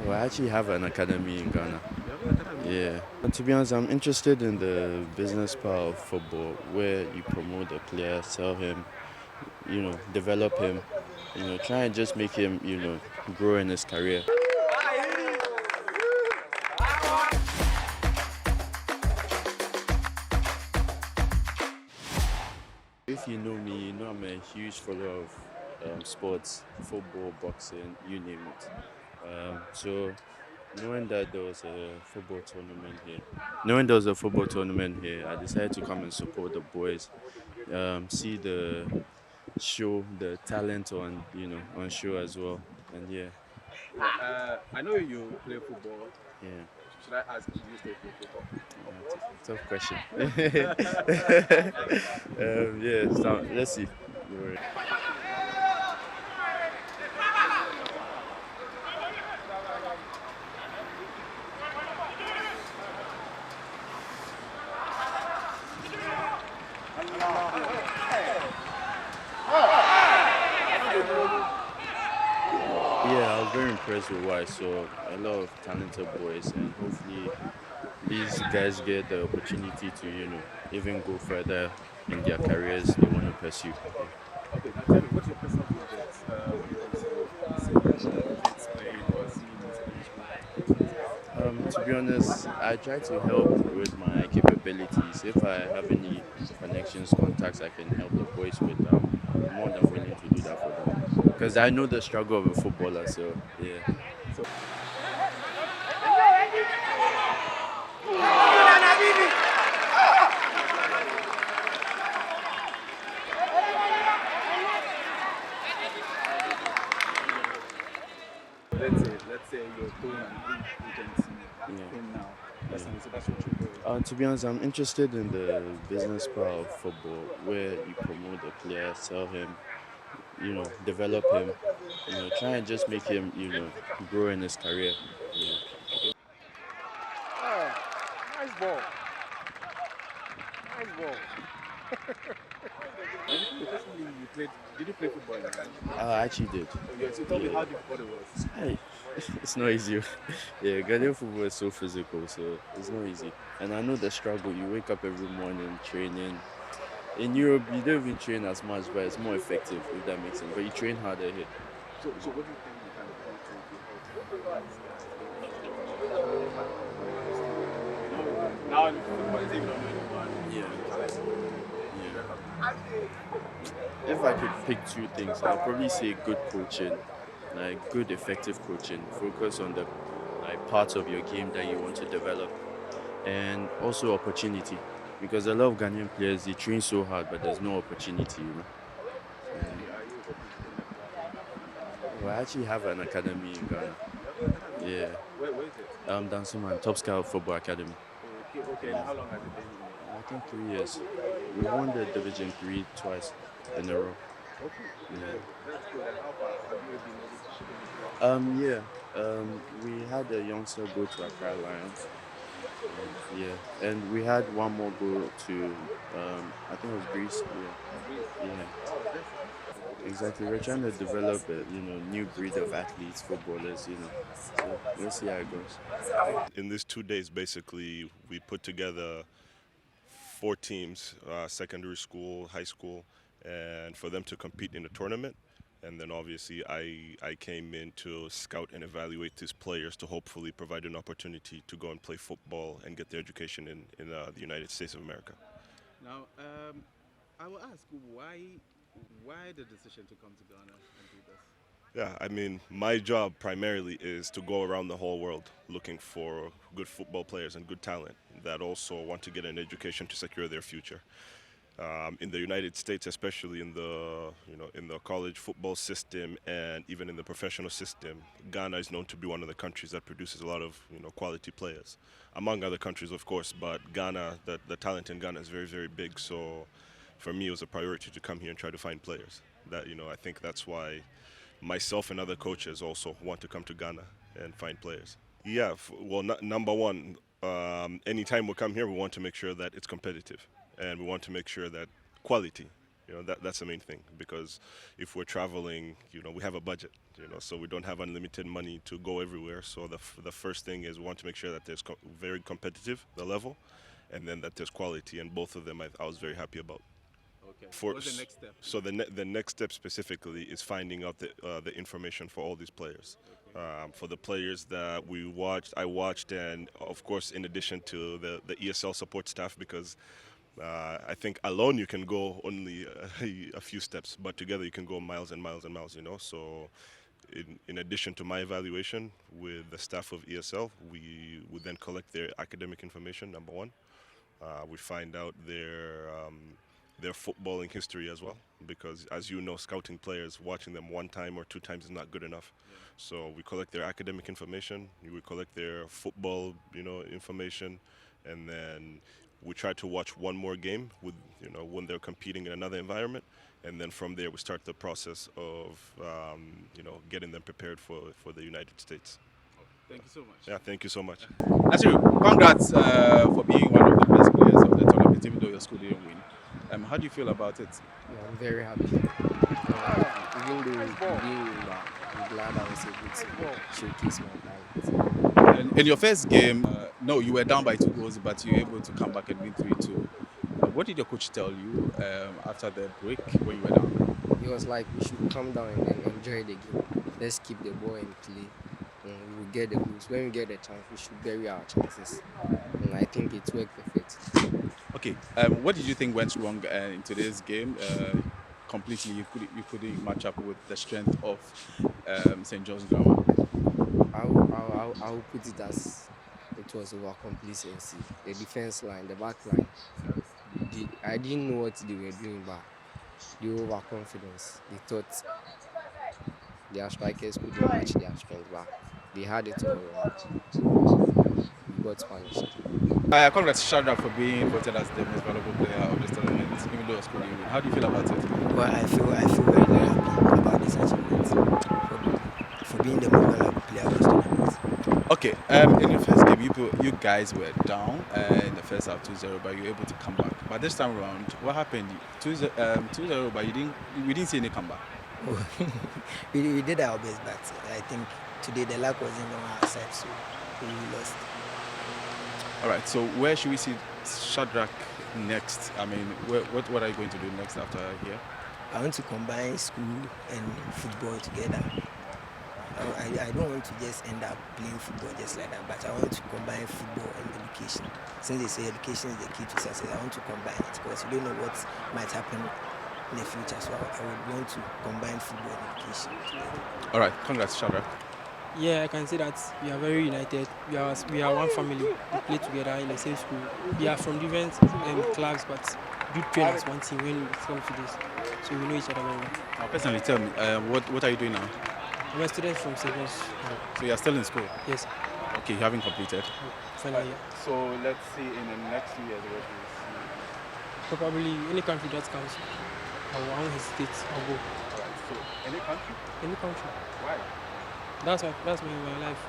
Well, I actually have an academy in Ghana. You have an academy? Yeah. And to be honest, I'm interested in the business part of football where you promote the player, sell him, develop him, try and just make him, grow in his career. If you know me, you know I'm a huge follower of sports, football, boxing, you name it. So knowing that there was a football tournament here, I decided to come and support the boys, see the show, the talent on show as well, and yeah, I know you play football. yeah. Should I ask, do you still play football? Tough question. Yeah, so let's see. Yeah, I was very impressed with what I saw. A lot of talented boys, and hopefully these guys get the opportunity to, even go further in their careers they want to pursue. Okay, now tell me, what's your personal project? Seeing kids playing or seeing in secondary school? To be honest, I try to help with my capabilities. If I have any connections, contacts I can help the boys with, I'm more than willing to do that for them. Because I know the struggle of a footballer, so yeah. So, let's say you're doing an agency Yeah. thing now. Yeah. That's what you're doing. To be honest, I'm interested in the business part of football where you promote the player, sell him, develop him, try and just make him, grow in his career. Yeah. Oh, nice ball. Nice ball. You just mean you played. Did you play football in Ghana? I actually did. Yes, you told me Yeah. how difficult it was. Hey, it's not easy. Yeah, Ghanaian football is so physical, so it's not easy. And I know the struggle. You wake up every morning training. In Europe, you don't even train as much, but it's more effective, if that makes sense. But you train harder here. So what do you think you can do to help now in football is even not anyone. Yeah. If I could pick two things, I'll probably say good coaching, like good effective coaching. Focus on the parts of your game that you want to develop, and also opportunity. Because a lot of Ghanaian players they train so hard, but there's no opportunity. And well, I actually have an academy in Ghana. Yeah, Where is it? Dansuman, Top Scout Football Academy. Okay, and how long has it been? I think 3 years. We won the Division 3 twice in a row. Okay, Yeah. that's good. And how far have you been able to ship it? Yeah. We had a youngster go to Accra Lions. Yeah, and we had one more go to, I think it was Greece. Yeah, yeah, exactly. We're trying to develop a new breed of athletes, footballers. So let's see how it goes. In these 2 days, basically, we put together 4 teams, secondary school, high school, and for them to compete in the tournament. And then obviously I came in to scout and evaluate these players to hopefully provide an opportunity to go and play football and get their education in the United States of America. Now, I will ask why the decision to come to Ghana and do this? Yeah, I mean, my job primarily is to go around the whole world looking for good football players and good talent that also want to get an education to secure their future. In the United States, especially in the college football system and even in the professional system, Ghana is known to be one of the countries that produces a lot of quality players, among other countries, of course. But Ghana, the talent in Ghana is very, very big. So, for me, it was a priority to come here and try to find players. That I think that's why myself and other coaches also want to come to Ghana and find players. Yeah, well, number one, anytime we come here, we want to make sure that it's competitive, and we want to make sure that quality That's the main thing, because if we're traveling, we have a budget, so we don't have unlimited money to go everywhere. So the first thing is we want to make sure that there's very competitive, the level, and then that there's quality, and both of them I was very happy about. Okay. For What's the next step? so the next step specifically is finding out the information for all these players. For the players that I watched, and of course, in addition to the ESL support staff, because I think alone you can go only a few steps, but together you can go miles and miles and miles. So in addition to my evaluation with the staff of ESL, we would then collect their academic information. Number one, we find out their footballing history as well, because as you know, scouting players, watching them one time or two times is not good enough. So we collect their academic information, we collect their football, information, and then we try to watch one more game with, when they're competing in another environment, and then from there we start the process of, getting them prepared for the United States. Thank you so much. Yeah, thank you so much. Asiru, congrats for being one of the best players of the tournament, even though your school didn't win. How do you feel about it? Yeah, I'm very happy. Even though we didn't win, but I'm glad I was able to showcase my talent. And in your first game, no, you were down by 2 goals, but you were able to come back and win 3-2. What did your coach tell you after the break when you were down? He was like, we should calm down and enjoy the game. Let's keep the ball and play. And we will get the goals. When we get the chance, we should bury our chances. And I think it worked perfect. Okay, what did you think went wrong in today's game? Completely, you couldn't match up with the strength of St. John's Grammar. I will put it as it was over complacency. The defense line, the back line. I didn't know what they were doing, but they were overconfidence. They thought their strikers couldn't match their strength, but they had it all wrong. We got punished. Congrats, SHARAF, for being voted as the most valuable player of this tournament, even though school didn't win. How do you feel about it? Well, I feel very, very happy about this achievement for being the most valuable player of this tournament. Okay, in your first game, you guys were down in the first half 2-0, but you were able to come back. But this time around, what happened? 2-0, but we didn't see any comeback. we did our best, but I think today the luck wasn't on our side, so we lost. All right, so where should we see SHARAF next? I mean, what are you going to do next after here? I want to combine school and football together. I don't want to just end up playing football just like that, but I want to combine football and education. Since they say education is the key to success, I want to combine it because you don't know what might happen in the future. So I would want to combine football and education together. All right, congrats, SHARAF. Yeah, I can say that we are very united. We are one family. We play together in the same school. We are from different clubs, but we train as one team when it comes to this. So we know each other very well. Now, personally, tell me, what are you doing now? I'm a student from Sevens. So you are still in school? Yes. Okay, you haven't completed? Final year. So let's see in the next 2 years what you will see. Probably any country that comes, I won't hesitate. I'll go. All right, so any country? Any country. Why? That's my life.